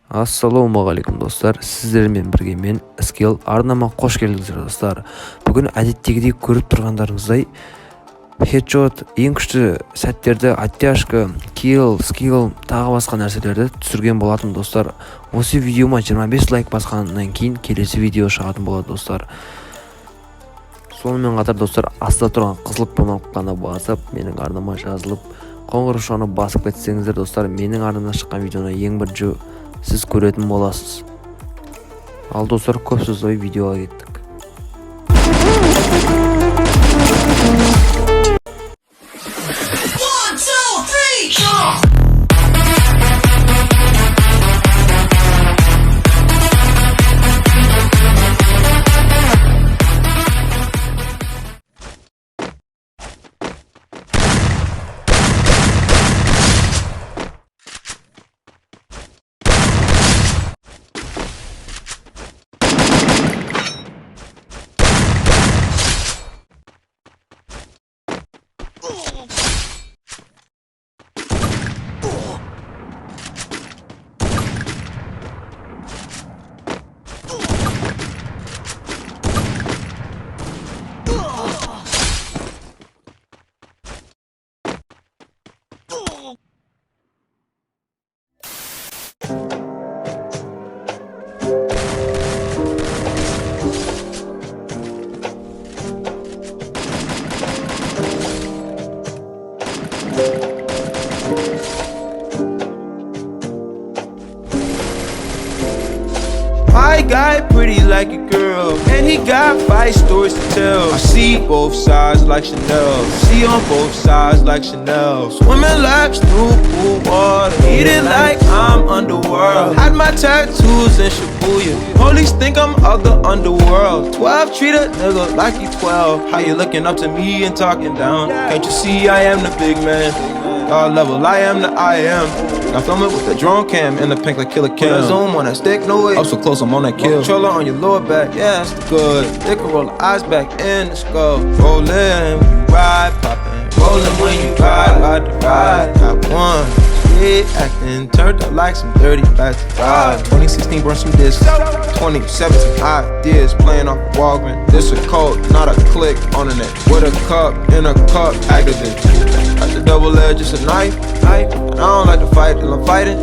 Ассалаумағалейкум достар, сіздермен бірге мен Скилл арнама қош келдіңіздер достар. Бүгін әдеттегідей көріп тұрғандарыңыздай хедшот, ең күшті сәттерді, оттяжка, килл, скилл, тағы басқа нәрселерді түсірген болатын достар. Осы видеома 25 лайк басқаннан кейін келесі видео шығатын болады достар. Сонымен қатар достар, астында тұрған қызыл кнопканы басып, менің арнама жазылып, қоңыр шоны басып кетсеңіздер достар, менің арнамнан шыққан видеоны ең бірінші сіз көретін боласыз. Ал достар, көп сөзбай видеоға кеттік. My guy pretty like a girl, and he got 5 stories to tell. I see both sides like Chanel, see on both sides like Chanel. Swimming laps through pool water, eat it like I'm underworld. Had my tattoos in Shibuya, police think I'm of the underworld. 12 treat a nigga like he 12. How you looking up to me and talking down? Can't you see I am the big man? God level, I am the I am. I film it with the drone cam in the pink like Killer Kim. Zoom on that stick, no way. Up so close, I'm on that kill. Controller on your lower back, yeah, that's good. They can roll the eyes back in the skull. Rollin' when you ride, poppin'. Rollin' when you ride the ride. Got one, shit acting, turned up like some dirty plastic. 2016 burn some discs. 2017 ideas playing off Walgreens. This a code, not a click on the net. With a cup, in a cup, activist. Like the double edge, just a knife. And I don't like to fight till I'm fighting.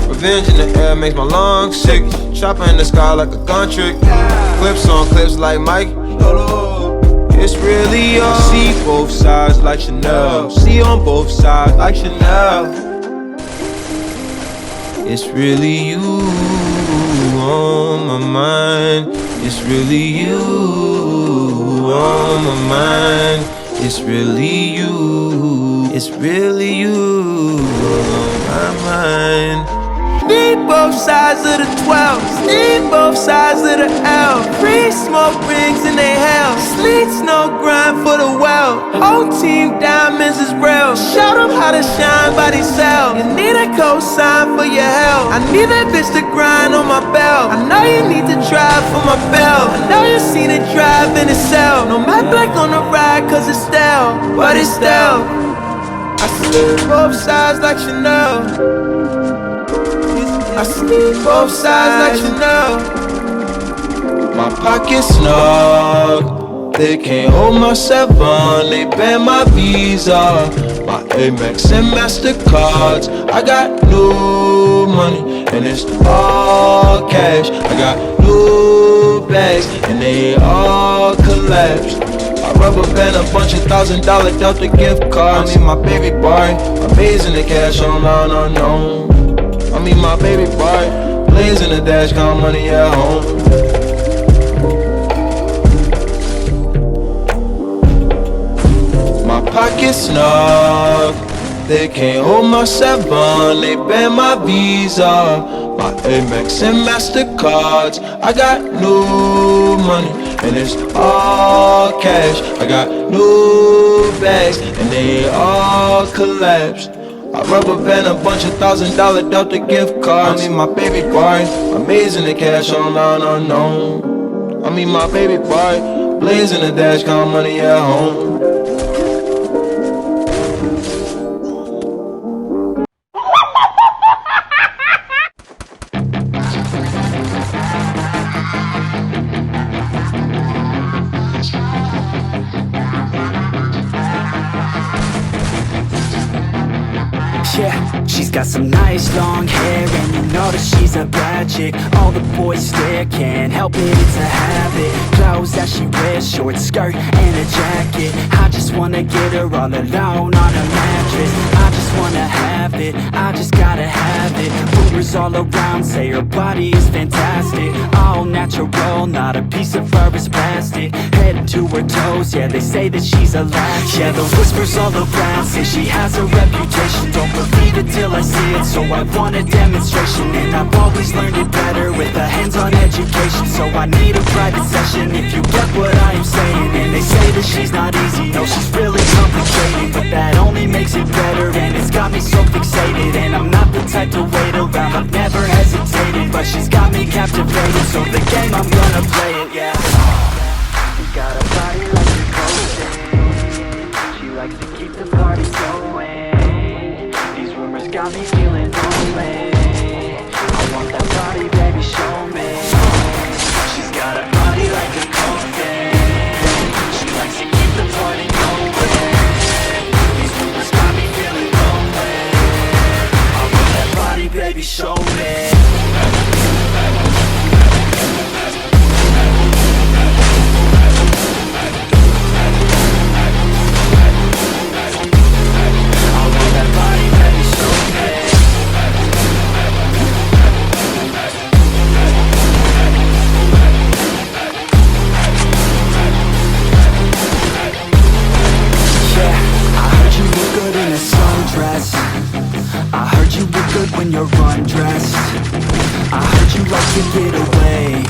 Revenge in the air makes my lungs sick. Chopper in the sky like a gun trick. Clips on clips like Mike. It's really all. See both sides like Chanel. See on both sides like Chanel. It's really you on my mind. It's really you on my mind. It's really you. It's really you on my mind. Need both sides of the 12. Need both sides of the L. Free smoke rings in they hell. Sleets no grind for the well. Whole team diamonds is real. Show them how to shine by themselves. You need a cosign for your help. I need that bitch to grind on my belt. I know you need to drive for my belt. I know you seen it drive in itself. No matte black on the ride cause it's stale, but it's stale. I see both sides like Chanel. I see both sides like Chanel. My pocket's snug, they can't hold my 7. They ban my Visa, my Amex and MasterCards. I got new money and it's all cash. I got new bags and they all collapsed. I rubber band a bunch of $1,000 Delta gift cards. I mean my baby boy, amazing the cash online unknown. I mean my baby boy, blazing the dash, count money at home. My pocket's snug, they can't hold my 7. They ban my Visa, my Amex and MasterCards. I got new money and it's all cash. I got new bags and they all collapsed. I rubber band a bunch of $1,000 Delta gift cards. I mean my baby boy, amazing the cash online unknown. I mean my baby boy, blazing the dash, count money at home. She's got some nice long hair, and you know that she's a bad chick. All the boys stare, can't help it, it's a habit. Clothes that she wears, short skirt and a jacket. I just wanna get her all alone on a mattress. I just wanna have it, I just gotta have it. Rumors all around say her body is fantastic. All natural, not a piece of fur is plastic. Head to her toes, yeah, they say that she's a latch. Yeah, the whispers all around say she has a reputation. Don't believe it till I see it, so I want a demonstration. And I've always learned it better with a hands-on education. So I need a private session if you get what I am saying. And they say that she's not easy, no, she's really complicated. But that only makes it better, and it's got me so fixated. And I'm not the type to wait around, I've never hesitated. But she's got me captivated, so the game, I'm gonna play it, yeah. She got a body like a cocaine. She likes to keep the party going. These rumors got me feeling lonely. I want that body, baby, show me. She's got a body like a cocaine. She likes to keep the party going. These rumors got me feeling lonely. I want that body, baby, show me. I heard you look good when you're undressed. I heard you like to get away.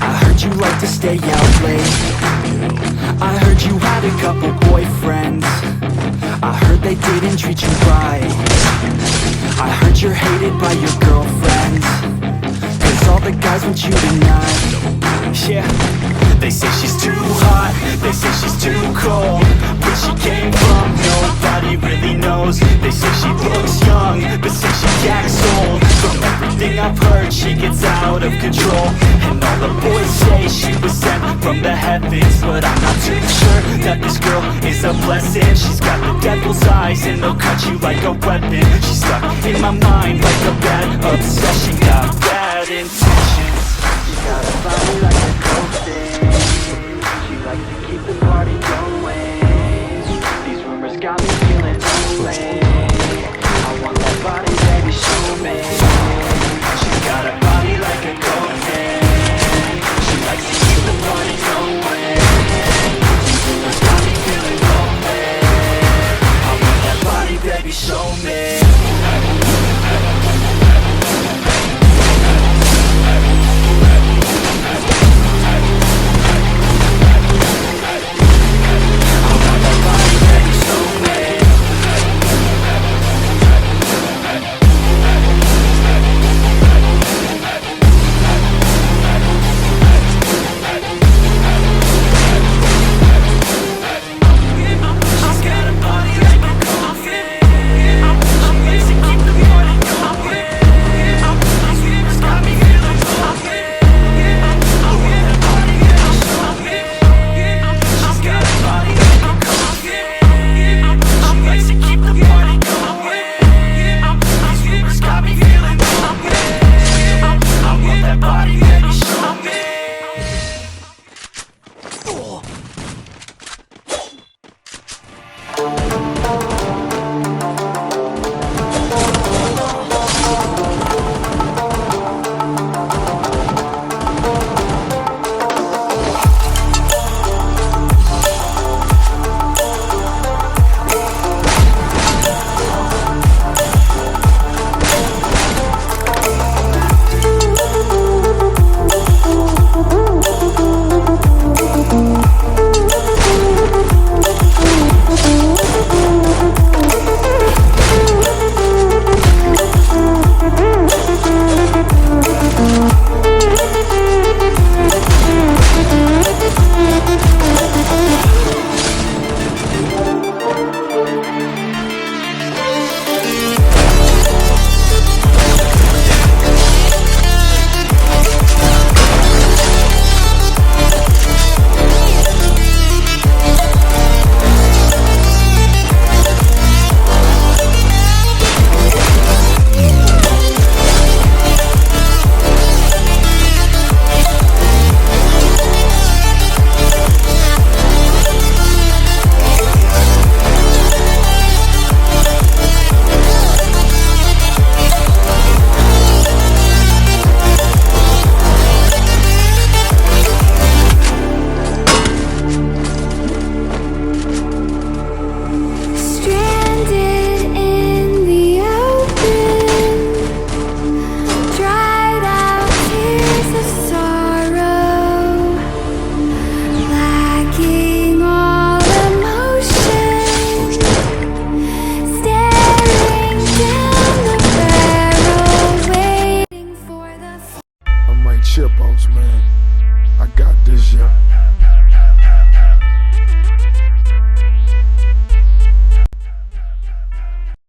I heard you like to stay out late. I heard you had a couple boyfriends. I heard they didn't treat you right. I heard you're hated by your girlfriends, 'cause all the guys want you tonight. Yeah, they say she's too hot, they say she's too cold. Where she came from, nobody really knows. They say she looks young, but say she acts old. From everything I've heard, she gets out of control. And all the boys say she was sent from the heavens, but I'm not too sure that this girl is a blessing. She's got the devil's eyes, and they'll cut you like a weapon. She's stuck in my mind like a bad obsession. Got bad intentions. She got a body like a cocaine. She likes to keep the party going. These rumors got me feeling lonely. I want that body, baby, show me. She's got a body like a cocaine. She likes to keep the party going. These rumors got me feeling lonely. I want that body, baby, show me. chip boss, man. I got this, yeah.